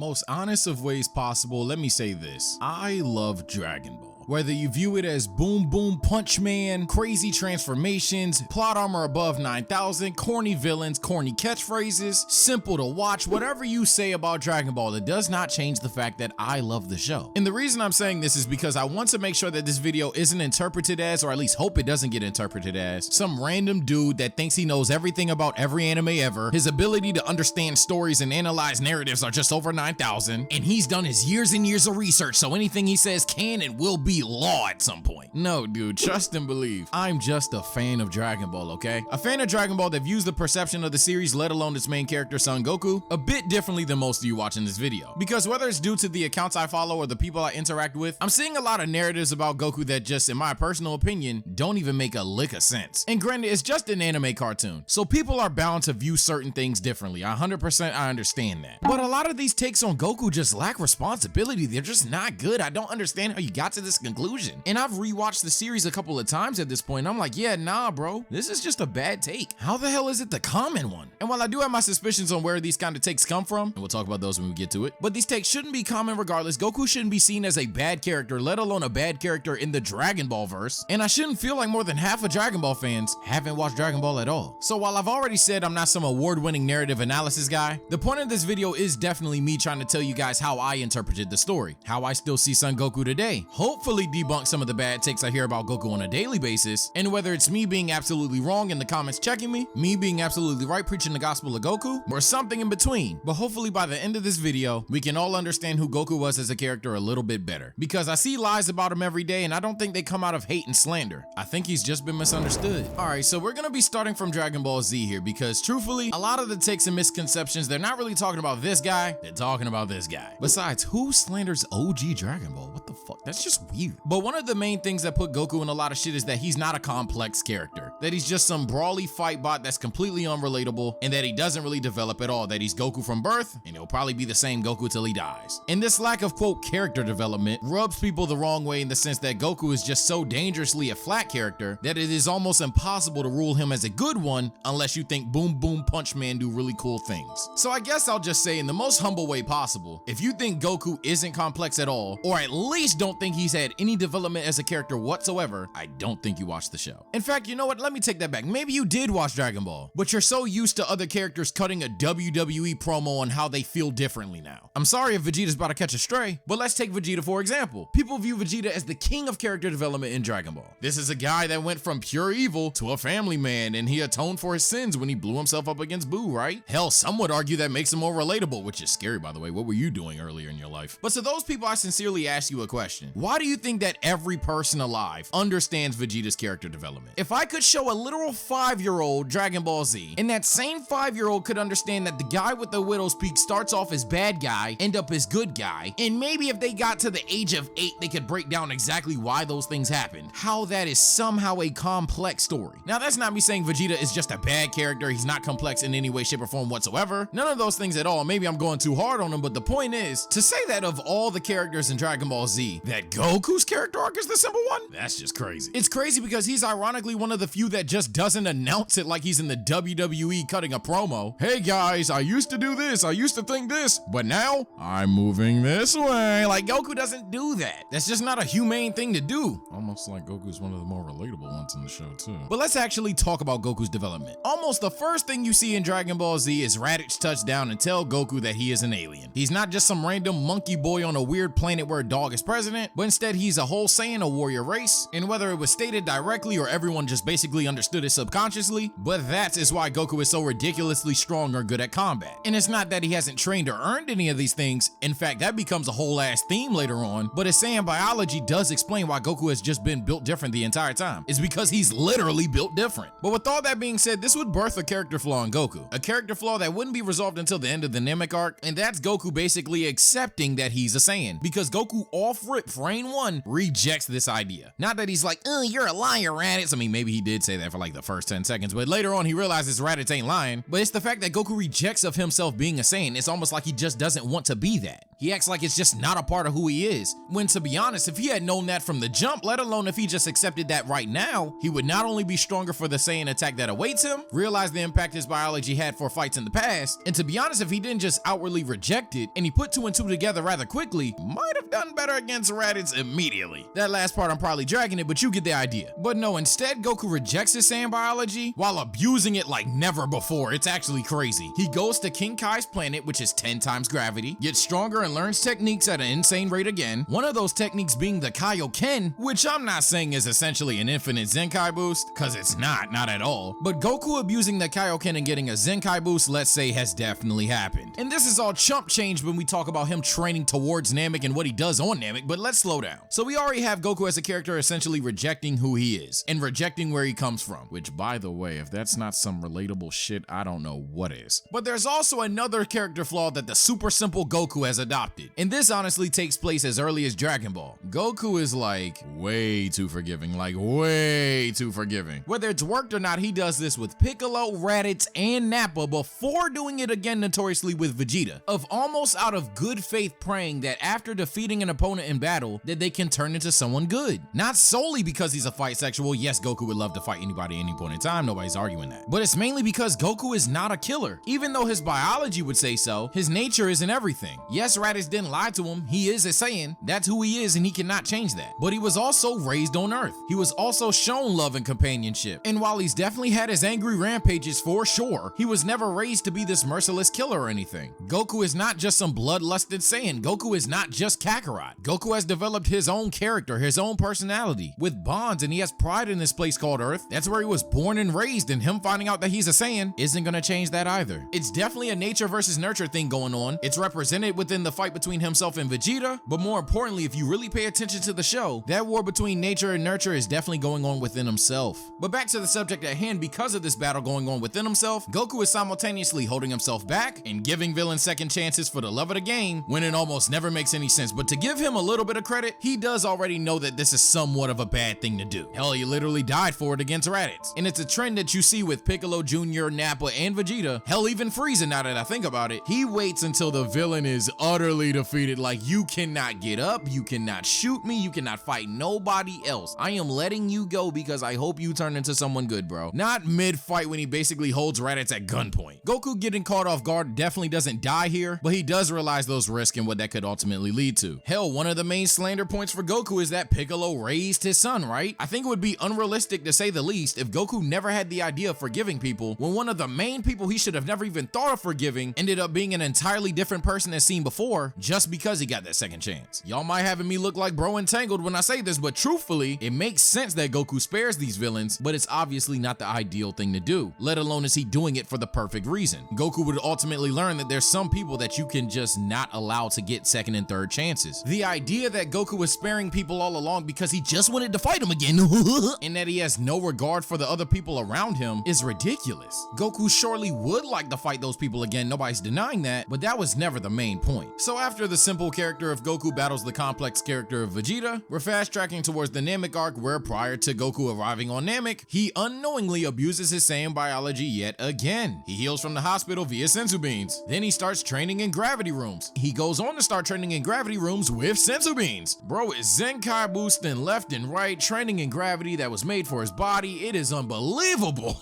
most honest of ways possible, let me say this. I love Dragon Ball. Whether you view it as Boom Boom Punch Man, crazy transformations, plot armor above 9,000, corny villains, corny catchphrases, simple to watch, whatever you say about Dragon Ball, it does not change the fact that I love the show. And the reason I'm saying this is because I want to make sure that this video isn't interpreted as, or at least hope it doesn't get interpreted as, some random dude that thinks he knows everything about every anime ever, his ability to understand stories and analyze narratives are just over 9,000, and he's done his years and years of research, so anything he says can and will be law at some point. No, dude, trust and believe. I'm just a fan of Dragon Ball, okay? A fan of Dragon Ball that views the perception of the series, let alone its main character, Son Goku, a bit differently than most of you watching this video. Because whether it's due to the accounts I follow or the people I interact with, I'm seeing a lot of narratives about Goku that just, in my personal opinion, don't even make a lick of sense. And granted, it's just an anime cartoon, so people are bound to view certain things differently. 100% I understand that. But a lot of these takes on Goku just lack responsibility. They're just not good. I don't understand how you got to this conclusion. And I've rewatched the series a couple of times at this point. I'm like, yeah, nah, bro. This is just a bad take. How the hell is it the common one? And while I do have my suspicions on where these kind of takes come from, and we'll talk about those when we get to it, but these takes shouldn't be common regardless. Goku shouldn't be seen as a bad character, let alone a bad character in the Dragon Ball verse. And I shouldn't feel like more than half of Dragon Ball fans haven't watched Dragon Ball at all. So while I've already said I'm not some award-winning narrative analysis guy, the point of this video is definitely me trying to tell you guys how I interpreted the story, how I still see Son Goku today, hopefully debunk some of the bad takes I hear about Goku on a daily basis, and whether it's me being absolutely wrong in the comments checking me being absolutely right preaching the gospel of Goku, or something in between. But hopefully by the end of this video, we can all understand who Goku was as a character a little bit better. Because I see lies about him every day, and I don't think they come out of hate and slander. I think he's just been misunderstood. Alright, so we're gonna be starting from Dragon Ball Z here, because truthfully, a lot of the takes and misconceptions, they're not really talking about this guy, they're talking about this guy. Besides, who slanders OG Dragon Ball? What the fuck? That's just weird. But one of the main things that put Goku in a lot of shit is that he's not a complex character, that he's just some brawly fight bot that's completely unrelatable, and that he doesn't really develop at all, that he's Goku from birth, and he'll probably be the same Goku till he dies. And this lack of quote character development rubs people the wrong way in the sense that Goku is just so dangerously a flat character that it is almost impossible to rule him as a good one unless you think Boom Boom Punch Man do really cool things. So I guess I'll just say in the most humble way possible, if you think Goku isn't complex at all, or at least don't think he's had any development as a character whatsoever, I don't think you watched the show. In fact, you know what? Let me take that back. Maybe you did watch Dragon Ball, but you're so used to other characters cutting a WWE promo on how they feel differently now. I'm sorry if Vegeta's about to catch a stray, but let's take Vegeta for example. People view Vegeta as the king of character development in Dragon Ball. This is a guy that went from pure evil to a family man, and he atoned for his sins when he blew himself up against Boo, right? Hell, some would argue that makes him more relatable, which is scary, by the way. What were you doing earlier in your life? But to those people, I sincerely ask you a question. Why do you think that every person alive understands Vegeta's character development? If I could show a literal 5-year-old Dragon Ball Z, and that same 5-year-old could understand that the guy with the widow's peak starts off as bad guy, end up as good guy, and maybe if they got to the age of 8, they could break down exactly why those things happened, how that is somehow a complex story. Now, that's not me saying Vegeta is just a bad character, he's not complex in any way, shape, or form whatsoever. None of those things at all. Maybe I'm going too hard on him, but the point is, to say that of all the characters in Dragon Ball Z, that Goku's character arc is the simple one, that's just crazy. It's crazy because he's ironically one of the few that just doesn't announce it like he's in the WWE cutting a promo. Hey guys, I used to do this, I used to think this, but now I'm moving this way. Like, Goku doesn't do that. That's just not a humane thing to do. Almost like Goku's one of the more relatable ones in the show too. But let's actually talk about Goku's development. Almost the first thing you see in Dragon Ball Z is Raditz touch down and tell Goku that he is an alien. He's not just some random monkey boy on a weird planet where a dog is president, but instead he's a whole Saiyan, a warrior race. And whether it was stated directly or everyone just basically understood it subconsciously, but that is why Goku is so ridiculously strong or good at combat. And it's not that he hasn't trained or earned any of these things. In fact, that becomes a whole ass theme later on, but his Saiyan biology does explain why Goku has just been built different the entire time. It's because he's literally built different. But with all that being said, this would birth a character flaw in Goku. A character flaw that wouldn't be resolved until the end of the Namek arc, and that's Goku basically accepting that he's a Saiyan. Because Goku off rip, frame 1, rejects this idea. Not that he's like, oh, you're a liar, Raditz. I mean, maybe he did say that for like the first 10 seconds, but later on he realizes Raditz ain't lying. But it's the fact that Goku rejects of himself being a Saiyan. It's almost like he just doesn't want to be that. He acts like it's just not a part of who he is, when to be honest, if he had known that from the jump, let alone if he just accepted that right now, he would not only be stronger for the Saiyan attack that awaits him, realize the impact his biology had for fights in the past, and to be honest, if he didn't just outwardly reject it, and he put 2 and 2 together rather quickly, might have done better against Raditz immediately. That last part I'm probably dragging it, but you get the idea. But no, instead Goku rejects his Saiyan biology while abusing it like never before. It's actually crazy. He goes to King Kai's planet, which is 10 times gravity, gets stronger and learns techniques at an insane rate again. One of those techniques being the Kaioken, which I'm not saying is essentially an infinite Zenkai boost, cause it's not at all. But Goku abusing the Kaioken and getting a Zenkai boost, let's say, has definitely happened. And this is all chump change when we talk about him training towards Namek and what he does on Namek, but let's slow down. So we already have Goku as a character essentially rejecting who he is and rejecting where he comes from, which by the way, if that's not some relatable shit, I don't know what is. But there's also another character flaw that the super simple Goku has adopted, and this honestly takes place as early as Dragon Ball. Goku is like way too forgiving, like way too forgiving. Whether it's worked or not, he does this with Piccolo, Raditz, and Nappa before doing it again notoriously with Vegeta, of almost out of good faith praying that after defeating an opponent in battle that they can turn into someone good. Not solely because he's a fight sexual. Yes, Goku would love to fight anybody at any point in time, nobody's arguing that. But it's mainly because Goku is not a killer. Even though his biology would say so, his nature isn't everything. Yes, Raditz didn't lie to him, he is a Saiyan, that's who he is and he cannot change that. But he was also raised on Earth. He was also shown love and companionship. And while he's definitely had his angry rampages for sure, he was never raised to be this merciless killer or anything. Goku is not just some bloodlusted Saiyan. Goku is not just Kakarot. Goku has developed his own character, his own personality, with bonds, and he has pride in this place called Earth. That's where he was born and raised, and him finding out that he's a Saiyan isn't gonna change that either. It's definitely a nature versus nurture thing going on. It's represented within the fight between himself and Vegeta, but more importantly, if you really pay attention to the show, that war between nature and nurture is definitely going on within himself. But back to the subject at hand, because of this battle going on within himself, Goku is simultaneously holding himself back and giving villains second chances for the love of the game when it almost never makes any sense. But to give him a little bit of credit, he does already know that this is somewhat of a bad thing to do. Hell, he literally died for it against Raditz. And it's a trend that you see with Piccolo Jr., Nappa, and Vegeta. Hell, even Frieza, now that I think about it. He waits until the villain is utterly defeated, like, you cannot get up, you cannot shoot me, you cannot fight nobody else. I am letting you go because I hope you turn into someone good, bro. Not mid-fight when he basically holds Raditz at gunpoint. Goku getting caught off guard definitely doesn't die here, but he does realize those risks and what that could ultimately lead to. Hell, one of the main slander points for Goku is that Piccolo raised his son, right? I think it would be unrealistic to say the least if Goku never had the idea of forgiving people when one of the main people he should have never even thought of forgiving ended up being an entirely different person as seen before just because he got that second chance. Y'all might having me look like bro entangled when I say this, but truthfully, it makes sense that Goku spares these villains, but it's obviously not the ideal thing to do, let alone is he doing it for the perfect reason. Goku would ultimately learn that there's some people that you can just not allow to get second and third chances. The idea that Goku was sparing people all along because he just wanted to fight him again and that he has no regard for the other people around him is ridiculous. Goku surely would like to fight those people again, nobody's denying that, but that was never the main point. So after the simple character of Goku battles the complex character of Vegeta, we're fast tracking towards the Namek arc where prior to Goku arriving on Namek, he unknowingly abuses his Saiyan biology yet again. He heals from the hospital via senzu beans. Then he starts training in gravity rooms. He goes on to start training in gravity rooms with senzu beans. Bro is Zenkai boosting left and right, training in gravity that was made for his body. It is unbelievable.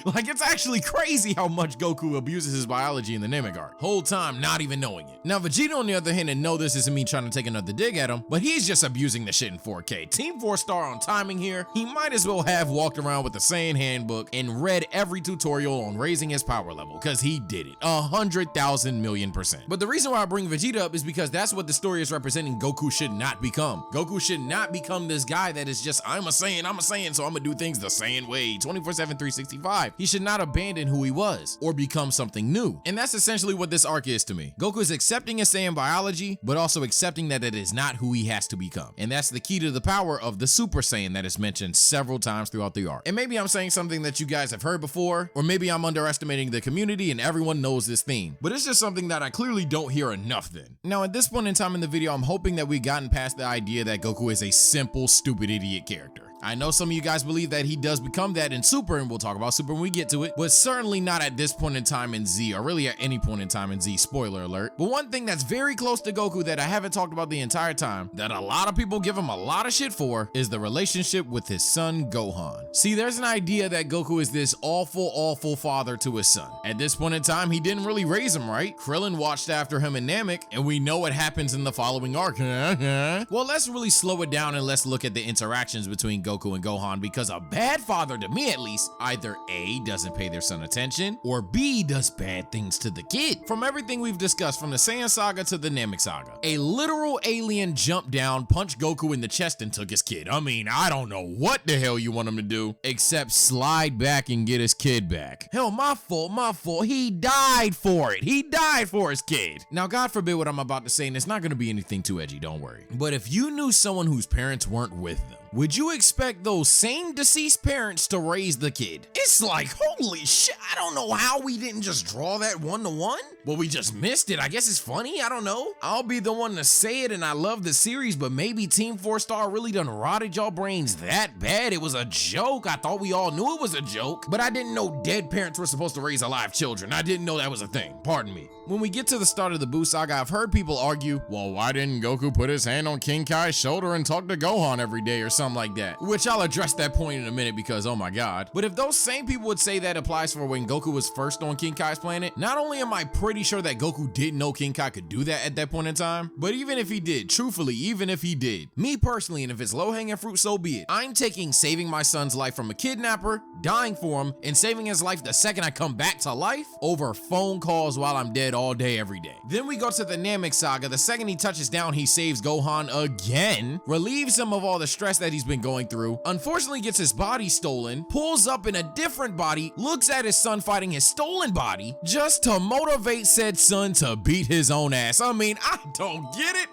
Like, it's actually crazy how much Goku abuses his biology in the Namek arc. Whole time not even knowing it. Now Vegeta on the other hand, and know this isn't me trying to take another dig at him, but he's just abusing the shit in 4K. Team 4-star on timing here. He might as well have walked around with the Saiyan handbook and read every tutorial on raising his power level, cause he did it 100,000,000,000%. But the reason why I bring Vegeta up is because that's what the story is representing Goku should not become. Goku should not become this guy that is just, I'm a Saiyan, so I'm gonna do things the Saiyan way 24/7, 365. He should not abandon who he was or become something new. And that's essentially what this arc is to me. Goku is accepting his Saiyan biology, but also accepting that it is not who he has to become. And that's the key to the power of the Super Saiyan that is mentioned several times throughout the arc. And maybe I'm saying something that you guys have heard before, or maybe I'm underestimating the community and everyone knows this theme, but it's just something that I clearly don't hear enough then. Now at this point in time in the video, I'm hoping that we've gotten past the idea that Goku is a simple, stupid idiot character. I know some of you guys believe that he does become that in Super, and we'll talk about Super when we get to it, but certainly not at this point in time in Z, or really at any point in time in Z, spoiler alert. But one thing that's very close to Goku that I haven't talked about the entire time, that a lot of people give him a lot of shit for, is the relationship with his son Gohan. See, there's an idea that Goku is this awful father to his son. At this point in time, he didn't really raise him, right? Krillin watched after him in Namek, and we know what happens in the following arc. Well, let's really slow it down and let's look at the interactions between Goku and Gohan, because a bad father, to me at least, either A, doesn't pay their son attention, or B, does bad things to the kid. From everything we've discussed, from the Saiyan saga to the Namek saga, a literal alien jumped down, punched Goku in the chest, and took his kid. I mean, I don't know what the hell you want him to do, except slide back and get his kid back. Hell, my fault. He died for it. He died for his kid. Now, God forbid what I'm about to say, and it's not gonna be anything too edgy, don't worry. But if you knew someone whose parents weren't with them, would you expect those same deceased parents to raise the kid? It's like, holy shit, I don't know how we didn't just draw that 1-to-1. Well, we just missed it. I guess it's funny, I don't know. I'll be the one to say it, and I love the series, but maybe Team 4-Star really done rotted y'all brains that bad. It was a joke. I thought we all knew it was a joke, but I didn't know dead parents were supposed to raise alive children. I didn't know that was a thing. Pardon me. When we get to the start of the Buu saga, I've heard people argue, well, why didn't Goku put his hand on King Kai's shoulder and talk to Gohan every day or something like that? Which I'll address that point in a minute because, oh my god. But if those same people would say that applies for when Goku was first on King Kai's planet, not only am I pretty sure that Goku didn't know King Kai could do that at that point in time, but even if he did, truthfully, even if he did, me personally, and if it's low-hanging fruit, so be it, I'm taking saving my son's life from a kidnapper, dying for him, and saving his life the second I come back to life over phone calls while I'm dead all day, every day. Then we go to the Namek saga. The second he touches down, he saves Gohan again, relieves him of all the stress that he's been going through, unfortunately gets his body stolen, pulls up in a different body, looks at his son fighting his stolen body, just to motivate said son to beat his own ass. I mean, I don't get it.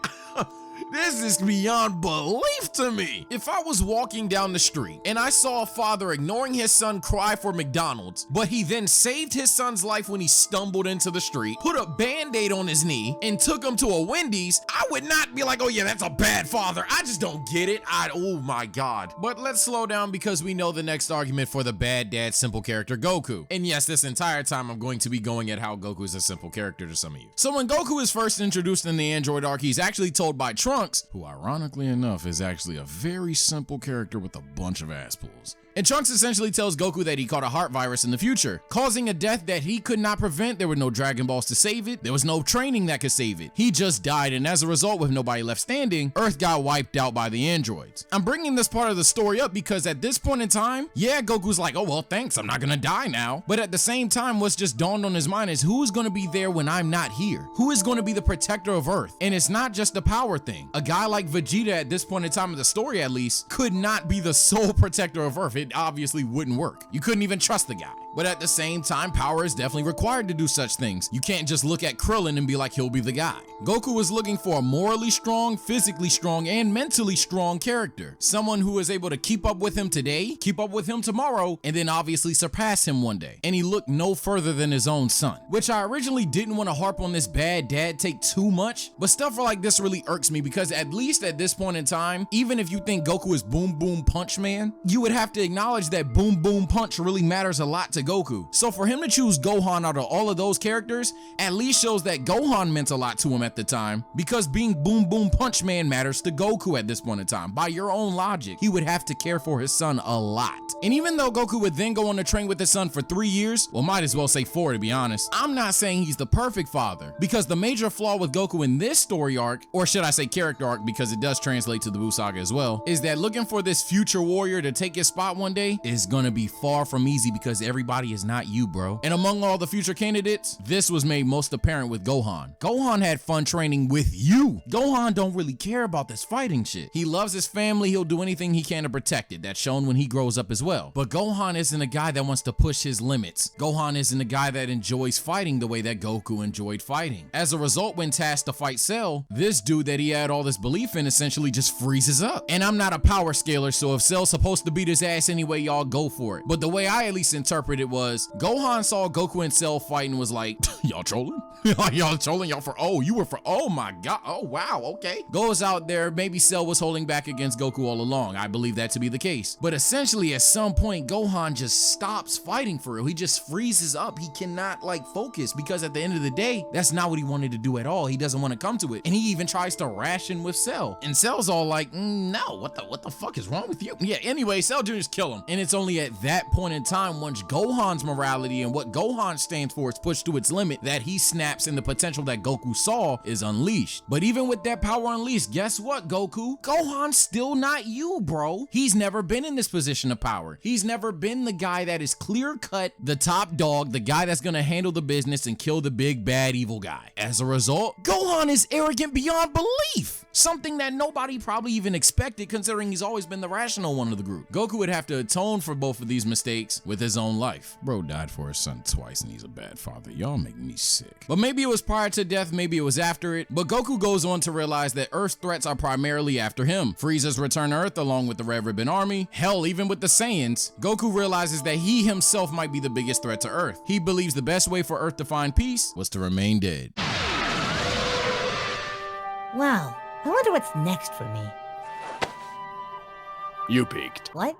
This is beyond belief to me. If I was walking down the street and I saw a father ignoring his son cry for McDonald's, but he then saved his son's life when he stumbled into the street, put a band-aid on his knee, and took him to a Wendy's, I would not be like, oh yeah, that's a bad father. I just don't get it. Oh my god. But let's slow down because we know the next argument for the bad dad simple character, Goku. And yes, this entire time I'm going to be going at how Goku is a simple character to some of you. So when Goku is first introduced in the Android arc, he's actually told by Trunks, who ironically enough is actually a very simple character with a bunch of ass pulls. And Trunks essentially tells Goku that he caught a heart virus in the future, causing a death that he could not prevent. There were no Dragon Balls to save it. There was no training that could save it. He just died, and as a result, with nobody left standing, Earth got wiped out by the androids. I'm bringing this part of the story up because at this point in time, yeah, Goku's like, oh, well, thanks, I'm not gonna die now. But at the same time, what's just dawned on his mind is who is gonna be there when I'm not here? Who is gonna be the protector of Earth? And it's not just a power thing. A guy like Vegeta at this point in time of the story, at least, could not be the sole protector of Earth. It obviously wouldn't work. You couldn't even trust the guy. But at the same time, power is definitely required to do such things. You can't just look at Krillin and be like, he'll be the guy. Goku was looking for a morally strong, physically strong, and mentally strong character. Someone who is able to keep up with him today, keep up with him tomorrow, and then obviously surpass him one day. And he looked no further than his own son. Which I originally didn't want to harp on this bad dad take too much, but stuff like this really irks me because at least at this point in time, even if you think Goku is Boom Boom Punch Man, you would have to acknowledge that Boom Boom Punch really matters a lot to Goku. So for him to choose Gohan out of all of those characters at least shows that Gohan meant a lot to him at the time, because being Boom Boom Punch Man matters to Goku at this point in time. By your own logic, he would have to care for his son a lot. And even though Goku would then go on to train with his son for 3 years, well, might as well say 4 to be honest, I'm not saying he's the perfect father, because the major flaw with Goku in this story arc, or should I say character arc because it does translate to the Buu saga as well, is that looking for this future warrior to take his spot one day is gonna be far from easy because everybody is not you, bro. And among all the future candidates, this was made most apparent with Gohan. Gohan had fun training with you. Gohan don't really care about this fighting shit. He loves his family, he'll do anything he can to protect it. That's shown when he grows up as well. But Gohan isn't a guy that wants to push his limits. Gohan isn't a guy that enjoys fighting the way that Goku enjoyed fighting. As a result, when tasked to fight Cell, this dude that he had all this belief in essentially just freezes up. And I'm not a power scaler, so if Cell's supposed to beat his ass anyway, y'all go for it. But the way I at least interpret it was, Gohan saw Goku and Cell fight and was like, y'all trolling? Y'all trolling? Y'all for, oh, you were for, oh my god, oh wow, okay. Goes out there, maybe Cell was holding back against Goku all along. I believe that to be the case. But essentially, at some point, Gohan just stops fighting for real. He just freezes up. He cannot like focus because at the end of the day, that's not what he wanted to do at all. He doesn't want to come to it. And he even tries to ration with Cell. And Cell's all like, no, what the fuck is wrong with you? Yeah, anyway, Cell Jr.'s kill him. And it's only at that point in time, once Gohan's morality and what Gohan stands for is pushed to its limit, that he snaps and the potential that Goku saw is unleashed. But even with that power unleashed, guess what, Goku? Gohan's still not you, bro. He's never been in this position of power. He's never been the guy that is clear-cut, the top dog, the guy that's gonna handle the business and kill the big bad evil guy. As a result, Gohan is arrogant beyond belief. Something that nobody probably even expected, considering he's always been the rational one of the group. Goku would have to atone for both of these mistakes with his own life. Bro died for his son twice and he's a bad father. Y'all make me sick. But maybe it was prior to death, maybe it was after it. But Goku goes on to realize that Earth's threats are primarily after him. Frieza's return to Earth along with the Red Ribbon Army. Hell, even with the Saiyans. Goku realizes that he himself might be the biggest threat to Earth. He believes the best way for Earth to find peace was to remain dead. Wow. I wonder what's next for me. You peaked. What?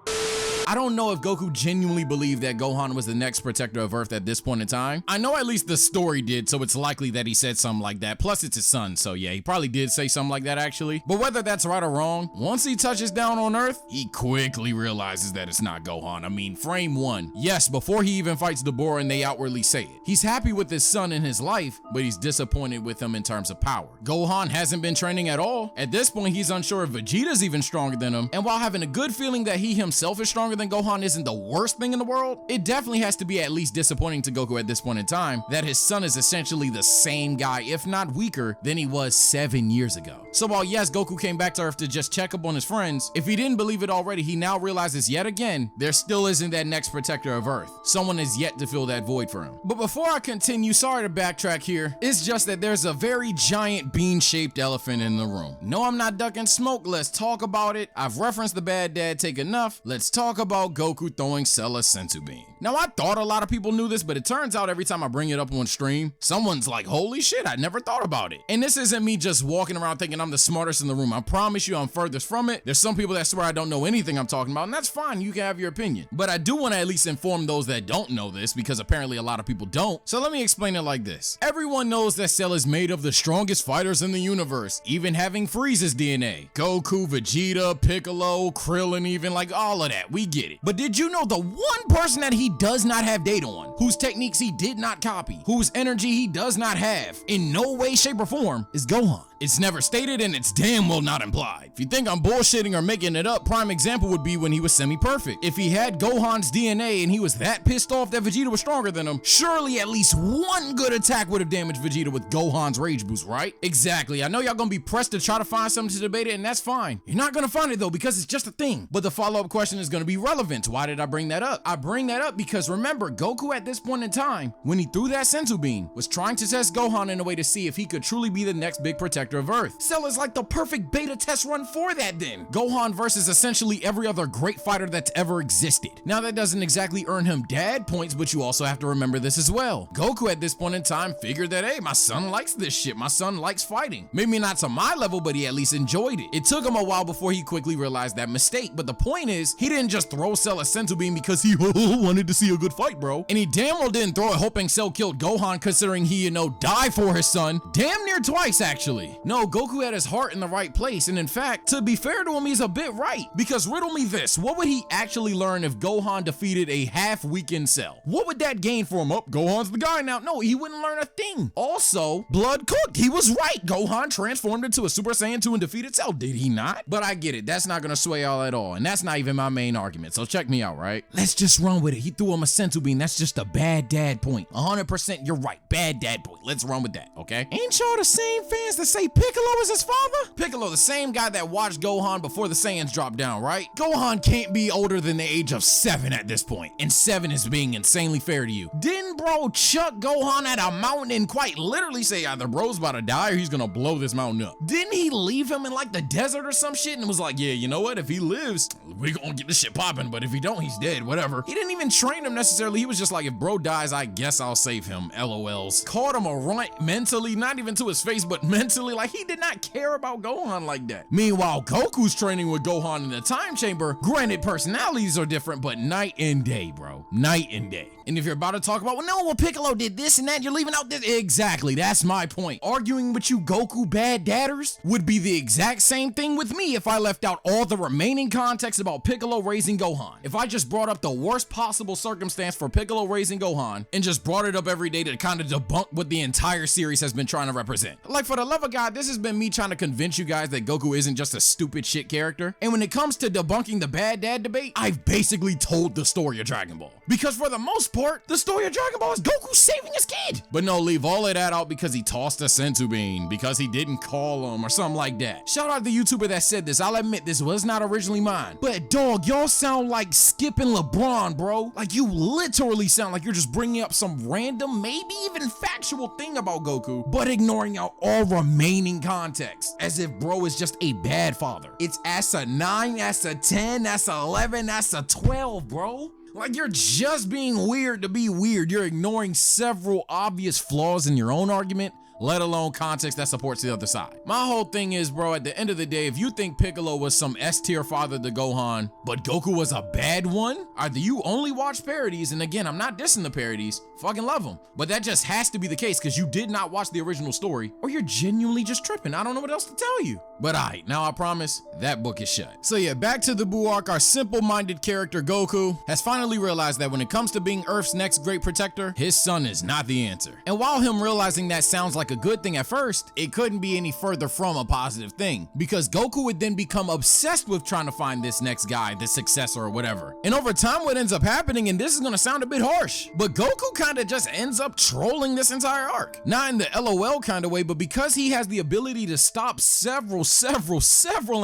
I don't know if Goku genuinely believed that Gohan was the next protector of Earth at this point in time. I know at least the story did, so it's likely that he said something like that. Plus, it's his son, so yeah, he probably did say something like that actually. But whether that's right or wrong, once he touches down on Earth, he quickly realizes that it's not Gohan. I mean, frame one. Yes, before he even fights Dabura and they outwardly say it. He's happy with his son in his life, but he's disappointed with him in terms of power. Gohan hasn't been training at all. At this point, he's unsure if Vegeta's even stronger than him. And while having a good feeling that he himself is stronger than Gohan isn't the worst thing in the world, it definitely has to be at least disappointing to Goku at this point in time that his son is essentially the same guy, if not weaker, than he was 7 years ago. So while yes, Goku came back to Earth to just check up on his friends, if he didn't believe it already, he now realizes yet again, there still isn't that next protector of Earth. Someone is yet to fill that void for him. But before I continue, sorry to backtrack here, it's just that there's a very giant bean-shaped elephant in the room. No, I'm not ducking smoke, let's talk about it. I've referenced the bad dad take enough, let's talk about Goku throwing Cell a senzu bean. Now I thought a lot of people knew this, but it turns out every time I bring it up on stream, someone's like, holy shit, I never thought about it. And this isn't me just walking around thinking I'm the smartest in the room. I promise you I'm furthest from it. There's some people that swear I don't know anything I'm talking about, and that's fine, you can have your opinion. But I do want to at least inform those that don't know this, because apparently a lot of people don't. So let me explain it like this. Everyone knows that Cell is made of the strongest fighters in the universe, even having Frieza's DNA. Goku, Vegeta, Piccolo, Krillin, even like all of that, we get it. But did you know the one person that he does not have data on, whose techniques he did not copy, whose energy he does not have, in no way, shape, or form, is Gohan? It's never stated and it's damn well not implied. If you think I'm bullshitting or making it up, prime example would be when he was semi-perfect. If he had Gohan's DNA and he was that pissed off that Vegeta was stronger than him, surely at least one good attack would have damaged Vegeta with Gohan's rage boost, right? Exactly. I know y'all gonna be pressed to try to find something to debate it, and that's fine. You're not gonna find it though, because it's just a thing. But the follow-up question is gonna be relevant. Why did I bring that up? I bring that up because remember, Goku at this point in time, when he threw that senzu bean, was trying to test Gohan in a way to see if he could truly be the next big protector of Earth. Cell is like the perfect beta test run for that then. Gohan versus essentially every other great fighter that's ever existed. Now that doesn't exactly earn him dad points, but you also have to remember this as well. Goku at this point in time figured that, hey, my son likes this shit. My son likes fighting. Maybe not to my level, but he at least enjoyed it. It took him a while before he quickly realized that mistake, but the point is, he didn't just throw Cell a senzu bean because he wanted to see a good fight, bro. And he damn well didn't throw it hoping Cell killed Gohan, considering he, died for his son. Damn near twice, actually. No, Goku had his heart in the right place, and in fact, to be fair to him, he's a bit right. Because riddle me this, what would he actually learn if Gohan defeated a half-weakened Cell? What would that gain for him? Gohan's the guy now. No, he wouldn't learn a thing. Also, blood cooked. He was right. Gohan transformed into a Super Saiyan 2 and defeated Cell, did he not? But I get it. That's not gonna sway y'all at all, and that's not even my main argument, so check me out, right? Let's just run with it. He threw him a senzu bean. That's just a bad dad point. 100% you're right. Bad dad point. Let's run with that, okay? Ain't y'all the same fans that say Piccolo is his father? Piccolo, the same guy that watched Gohan before the Saiyans dropped down, right? Gohan can't be older than the age of 7 at this point, and 7 is being insanely fair to you. Didn't bro chuck Gohan at a mountain and quite literally say either bro's about to die or he's gonna blow this mountain up? Didn't he leave him in like the desert or some shit and was like, yeah, you know what? If he lives, we gonna get this shit popping. popping, but if he don't, he's dead, whatever. He didn't even train him necessarily. He was just like, if bro dies, I guess I'll save him, LOLs. Called him a runt mentally, not even to his face, but mentally. Like, he did not care about Gohan like that. Meanwhile, Goku's training with Gohan in the time chamber. Granted, personalities are different, but night and day, bro. Night and day. And if you're about to talk about, well, Piccolo did this and that, you're leaving out this. Exactly, that's my point. Arguing with you Goku bad dadders would be the exact same thing with me if I left out all the remaining context about Piccolo raising Gohan. If I just brought up the worst possible circumstance for Piccolo raising Gohan and just brought it up every day to kind of debunk what the entire series has been trying to represent. Like, for the love of God, this has been me trying to convince you guys that Goku isn't just a stupid shit character. And when it comes to debunking the bad dad debate, I've basically told the story of Dragon Ball. Because for the most part, the story of Dragon Ball is Goku saving his kid. But no, leave all of that out because he tossed a senzu bean, because he didn't call him or something like that. Shout out the YouTuber that said this. I'll admit this was not originally mine. But dog, y'all sound like Skip and LeBron, bro. Like, you literally sound like you're just bringing up some random, maybe even factual thing about Goku, but ignoring out all remaining context, as if bro is just a bad father. It's that's a 9, that's a 10, that's a 11, that's a 12, bro. Like, you're just being weird to be weird. You're ignoring several obvious flaws in your own argument, let alone context that supports the other side. My whole thing is, bro, at the end of the day, if you think Piccolo was some S-tier father to Gohan, but Goku was a bad one, either you only watch parodies, and again, I'm not dissing the parodies, fucking love them, but that just has to be the case because you did not watch the original story, or you're genuinely just tripping. I don't know what else to tell you. But alright, now I promise, that book is shut. So yeah, back to the Buu arc, our simple-minded character Goku has finally realized that when it comes to being Earth's next great protector, his son is not the answer. And while him realizing that sounds like a good thing at first, it couldn't be any further from a positive thing, because Goku would then become obsessed with trying to find this next guy, this successor or whatever. And over time what ends up happening, and this is gonna sound a bit harsh, but Goku kinda just ends up trolling this entire arc. Not in the LOL kind of way, but because he has the ability to stop several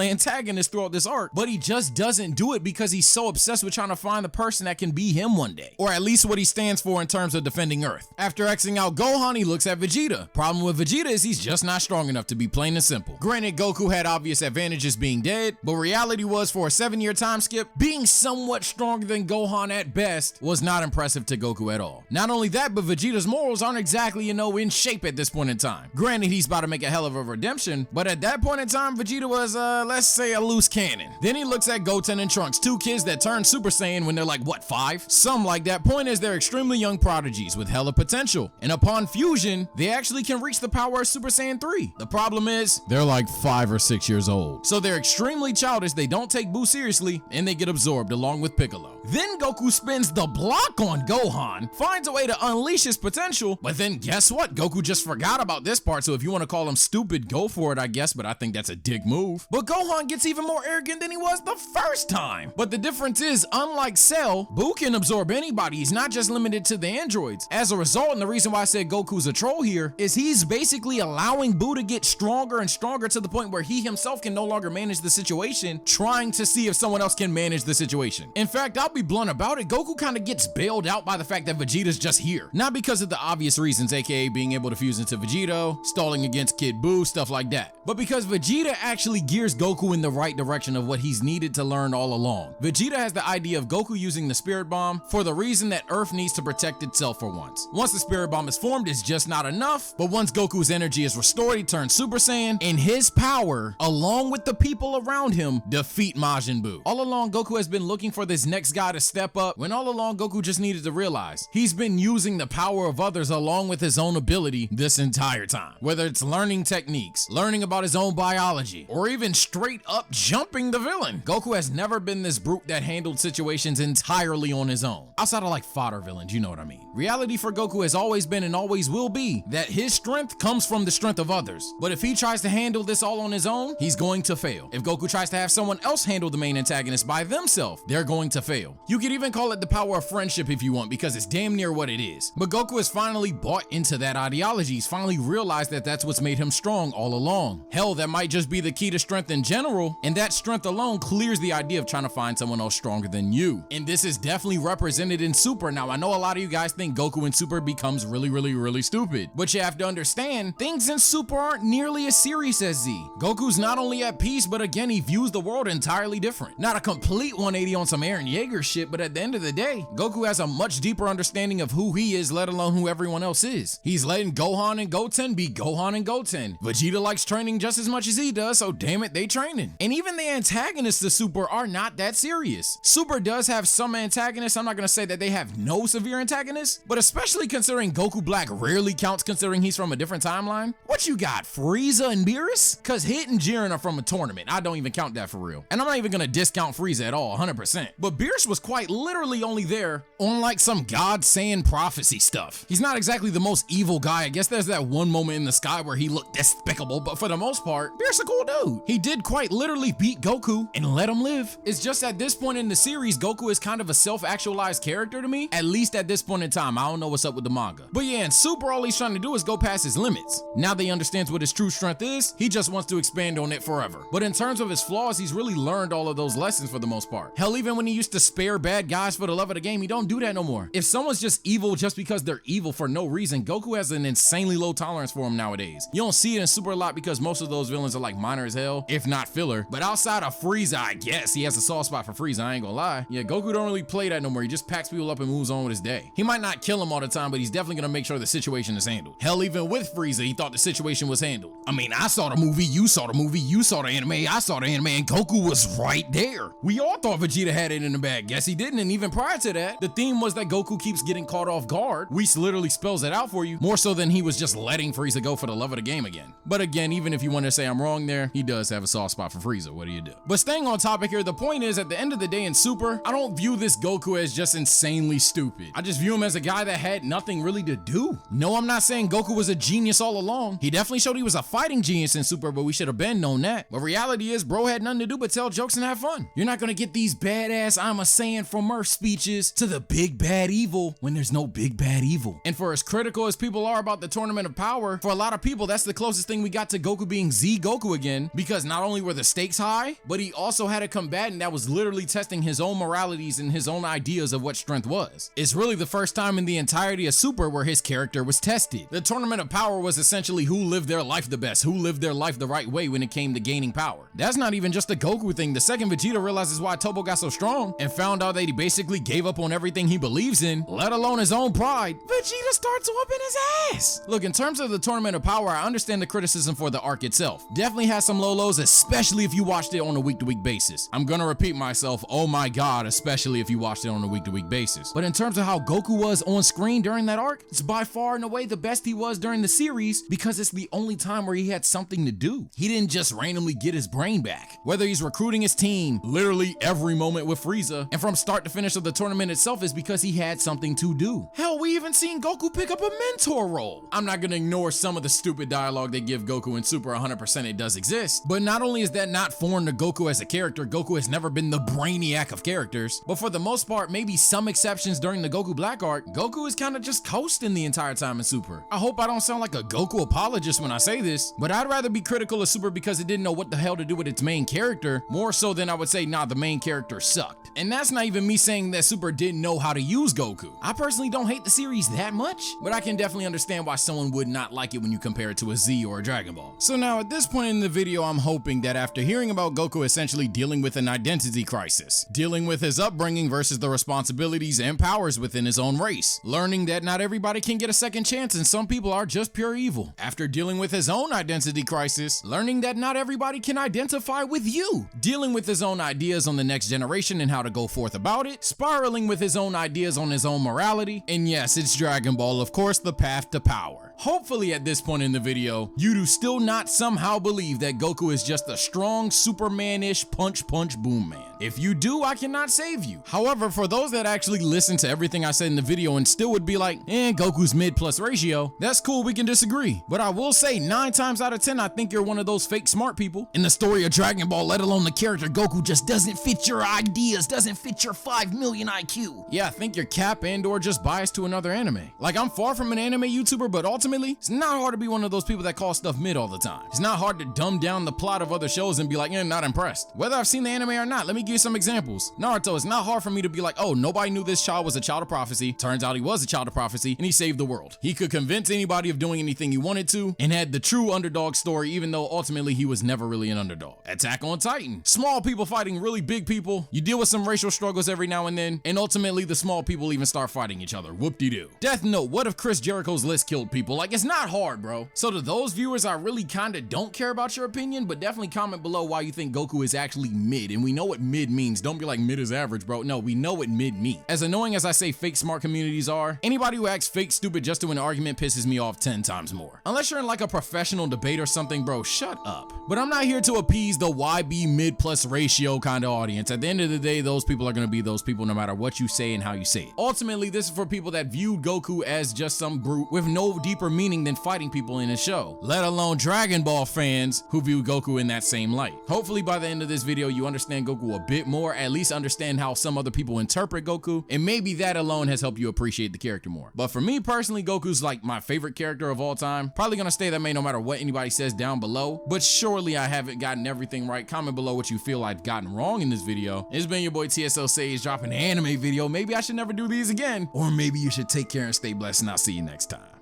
antagonists throughout this arc, but he just doesn't do it because he's so obsessed with trying to find the person that can be him one day, or at least what he stands for in terms of defending Earth. After Xing out Gohan, he looks at Vegeta. Problem with Vegeta is he's just not strong enough, to be plain and simple. Granted, Goku had obvious advantages being dead, but reality was, for a 7-year time skip, being somewhat stronger than Gohan at best was not impressive to Goku at all. Not only that, but Vegeta's morals aren't exactly, in shape at this point in time. Granted, he's about to make a hell of a redemption, but at that point in time, Vegeta was, let's say, a loose cannon. Then he looks at Goten and Trunks, 2 kids that turned Super Saiyan when they're like, what, 5? Something like that. Point is, they're extremely young prodigies with hella potential, and upon fusion, they actually can reach the power of Super Saiyan 3. The problem is, they're like 5 or 6 years old. So they're extremely childish, they don't take Buu seriously, and they get absorbed along with Piccolo. Then Goku spins the block on Gohan, finds a way to unleash his potential, but then guess what? Goku just forgot about this part, so if you want to call him stupid, go for it, I guess, but I think that's a dick move. But Gohan gets even more arrogant than he was the first time. But the difference is, unlike Cell, Buu can absorb anybody. He's not just limited to the androids. As a result, and the reason why I said Goku's a troll here, is he's basically allowing Buu to get stronger and stronger to the point where he himself can no longer manage the situation, trying to see if someone else can manage the situation. In fact, I'll be blunt about it, Goku kind of gets bailed out by the fact that Vegeta's just here. Not because of the obvious reasons, aka being able to fuse into Vegito, stalling against Kid Buu, stuff like that, but because Vegeta actually gears Goku in the right direction of what he's needed to learn all along. Vegeta has the idea of Goku using the Spirit Bomb for the reason that Earth needs to protect itself for once. Once the Spirit Bomb is formed, it's just not enough, but once Goku's energy is restored, he turns Super Saiyan, and his power, along with the people around him, defeat Majin Buu. All along, Goku has been looking for this next guy to step up, when all along Goku just needed to realize he's been using the power of others along with his own ability this entire time. Whether it's learning techniques, learning about his own biology, or even straight up jumping the villain, Goku has never been this brute that handled situations entirely on his own. Outside of like fodder villains, you know what I mean. Reality for Goku has always been and always will be that his strength comes from the strength of others. But if he tries to handle this all on his own, he's going to fail. If Goku tries to have someone else handle the main antagonist by themselves, they're going to fail. You could even call it the power of friendship if you want, because it's damn near what it is. But Goku has finally bought into that ideology. He's finally realized that that's what's made him strong all along. Hell, that might just be the key to strength in general, and that strength alone clears the idea of trying to find someone else stronger than you. And this is definitely represented in Super. Now, I know a lot of you guys think Goku in Super becomes really stupid, but you have to understand understand, things in Super aren't nearly as serious as Z. Goku's not only at peace, but again, he views the world entirely different. Not a complete 180 on some Eren Yeager shit, but at the end of the day, Goku has a much deeper understanding of who he is, let alone who everyone else is. He's letting Gohan and Goten be Gohan and Goten. Vegeta likes training just as much as he does, so damn it, they training. And even the antagonists to Super are not that serious. Super does have some antagonists. I'm not gonna say that they have no severe antagonists, but especially considering Goku Black rarely counts considering he's from a different timeline. What you got, Frieza and Beerus? Cause Hit and Jiren are from a tournament. I don't even count that for real. And I'm not even gonna discount Frieza at all, 100%. But Beerus was quite literally only there on like some God saying prophecy stuff. He's not exactly the most evil guy. I guess there's that one moment in the sky where he looked despicable, but for the most part, Beerus a cool dude. He did quite literally beat Goku and let him live. It's just at this point in the series, Goku is kind of a self-actualized character to me, at least at this point in time. I don't know what's up with the manga. But yeah, in Super, all he's trying to do is go past his limits. Now that he understands what his true strength is, he just wants to expand on it forever. But in terms of his flaws, he's really learned all of those lessons for the most part. Hell, even when he used to spare bad guys for the love of the game, he don't do that no more. If someone's just evil just because they're evil for no reason, Goku has an insanely low tolerance for him nowadays. You don't see it in Super a lot because most of those villains are like minor as hell, if not filler. But outside of Frieza, I guess he has a soft spot for Frieza, I ain't gonna lie. Yeah, Goku don't really play that no more. He just packs people up and moves on with his day. He might not kill him all the time, but he's definitely gonna make sure the situation is handled. Hell, even with Frieza, he thought the situation was handled. I mean, I saw the movie, you saw the movie, you saw the anime, I saw the anime, and Goku was right there. We all thought Vegeta had it in the bag. Guess he didn't, and even prior to that, the theme was that Goku keeps getting caught off guard. Whis literally spells it out for you, more so than he was just letting Frieza go for the love of the game again. But again, even if you want to say I'm wrong there, he does have a soft spot for Frieza. What do you do? But staying on topic here, the point is, at the end of the day in Super, I don't view this Goku as just insanely stupid. I just view him as a guy that had nothing really to do. No, I'm not saying Goku was a genius all along. He definitely showed he was a fighting genius in Super, but we should have been known that. But reality is, bro had nothing to do but tell jokes and have fun. You're not gonna get these badass I'm a Saiyan from Earth speeches to the big bad evil when there's no big bad evil. And for as critical as people are about the Tournament of Power, for a lot of people, that's the closest thing we got to Goku being Z Goku again, because not only were the stakes high, but he also had a combatant that was literally testing his own moralities and his own ideas of what strength was. It's really the first time in the entirety of Super where his character was tested. The Tournament of Power was essentially who lived their life the best, who lived their life the right way when it came to gaining power. That's not even just a Goku thing. The second Vegeta realizes why Toppo got so strong and found out that he basically gave up on everything he believes in, let alone his own pride, Vegeta starts whooping his ass. Look, in terms of the Tournament of Power, I understand the criticism for the arc itself. Definitely has some low lows, especially if you watched it on a week-to-week basis. I'm gonna repeat myself, oh my god, especially if you watched it on a week-to-week basis. But in terms of how Goku was on screen during that arc, it's by far and away the best he was during the series, because it's the only time where he had something to do. He didn't just randomly get his brain back. Whether he's recruiting his team, literally every moment with Frieza, and from start to finish of the tournament itself is because he had something to do. Hell, we even seen Goku pick up a mentor role. I'm not gonna ignore some of the stupid dialogue they give Goku in Super. 100% it does exist, but not only is that not foreign to Goku as a character, Goku has never been the brainiac of characters, but for the most part, maybe some exceptions during the Goku Black arc, Goku is kind of just coasting the entire time in Super. I hope I don't sound like a Goku apologist when I say this, but I'd rather be critical of Super because it didn't know what the hell to do with its main character, more so than I would say, nah, the main character sucked. And that's not even me saying that Super didn't know how to use Goku. I personally don't hate the series that much, but I can definitely understand why someone would not like it when you compare it to a Z or a Dragon Ball. So now at this point in the video, I'm hoping that after hearing about Goku essentially dealing with an identity crisis, dealing with his upbringing versus the responsibilities and powers within his own race, learning that not everybody can get a second chance and some people are just pure evil, after dealing with his own identity crisis, learning that not everybody can identify with you, dealing with his own ideas on the next generation and how to go forth about it, spiraling with his own ideas on his own morality, and yes, it's Dragon Ball, of course, the path to power. Hopefully at this point in the video, you do still not somehow believe that Goku is just a strong Superman-ish punch boom man. If you do, I cannot save you. However, for those that actually listen to everything I said in the video and still would be like, Goku's mid plus ratio, that's cool, we can disagree. But I will say 9 times out of 10, I think you're one of those fake smart people. In the story of Dragon Ball, let alone the character Goku just doesn't fit your ideas, doesn't fit your 5 million IQ. Yeah, I think you're cap and or just biased to another anime. Like, I'm far from an anime YouTuber, but ultimately, it's not hard to be one of those people that call stuff mid all the time. It's not hard to dumb down the plot of other shows and be like, not impressed. Whether I've seen the anime or not, let me give you some examples. Naruto, it's not hard for me to be like, oh, nobody knew this child was a child of prophecy. Turns out he was a child of prophecy and he saved the world. He could convince anybody of doing anything he wanted to and had the true underdog story, even though ultimately he was never really an underdog. Attack on Titan. Small people fighting really big people. You deal with some racial struggles every now and then, and ultimately the small people even start fighting each other. Whoop-de-doo. Death Note, what if Chris Jericho's list killed people? Like, it's not hard, bro. So to those viewers, I really kinda don't care about your opinion, but definitely comment below why you think Goku is actually mid. And we know what mid means. Don't be like mid is average, bro. No, we know what mid means. As annoying as I say fake smart communities are, anybody who acts fake stupid just to win an argument pisses me off 10 times more. Unless you're in like a professional debate or something, bro, shut up. But I'm not here to appease the YB mid plus ratio kind of audience. At the end of the day, those people are gonna be those people no matter what you say and how you say it. Ultimately, this is for people that viewed Goku as just some brute with no deeper meaning than fighting people in a show, let alone Dragon Ball fans who view Goku in that same light. Hopefully by the end of this video, you understand Goku a bit more, at least understand how some other people interpret Goku, and maybe that alone has helped you appreciate the character more. But for me personally, Goku's like my favorite character of all time. Probably gonna stay that way no matter what anybody says down below, but surely I haven't gotten everything right. Comment below what you feel I've gotten wrong in this video. It's been your boy TSO Sage dropping an anime video. Maybe I should never do these again, or maybe you should take care and stay blessed, and I'll see you next time.